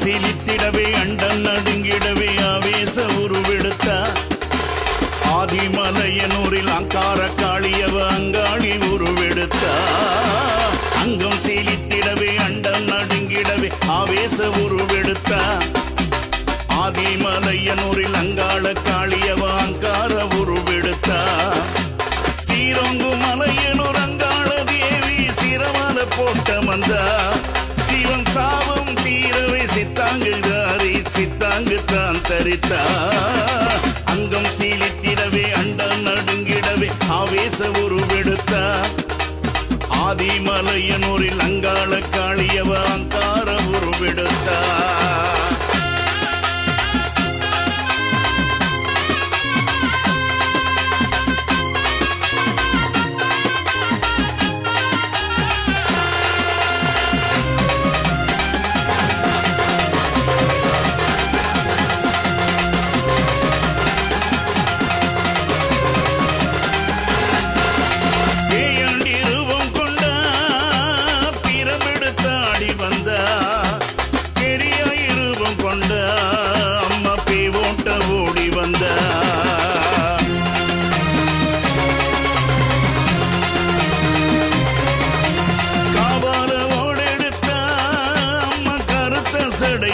சீலித்திடவே அண்டம் நடுங்கிடவே ஆவேச உருவெடுத்தா ஆதிமலையனூரில் அங்கார காளியவ அங்காளி உருவெடுத்தா அங்கம் சீலித்திடவே அண்டம் நடுங்கிடவே ஆவேச உருவெடுத்தா ஆதிமலையனூரில் அங்காள காளியவ அங்கார உருவெடுத்தா சீரொங்கு மலையனூர் அங்காள தேவி சிரமல போட்ட மந்தா சிவன் சாபம் தீரவே சித்தாங்குதாரி சித்தாங்கு தான் தரித்தா அங்கம் சீலித்திடவே அண்டம் நடுங்கிடவே ஆவேச உருவெடுத்தா ஆதிமலையனூரில் அங்காள காளியவ அங்கார உருவெடுத்தா சடை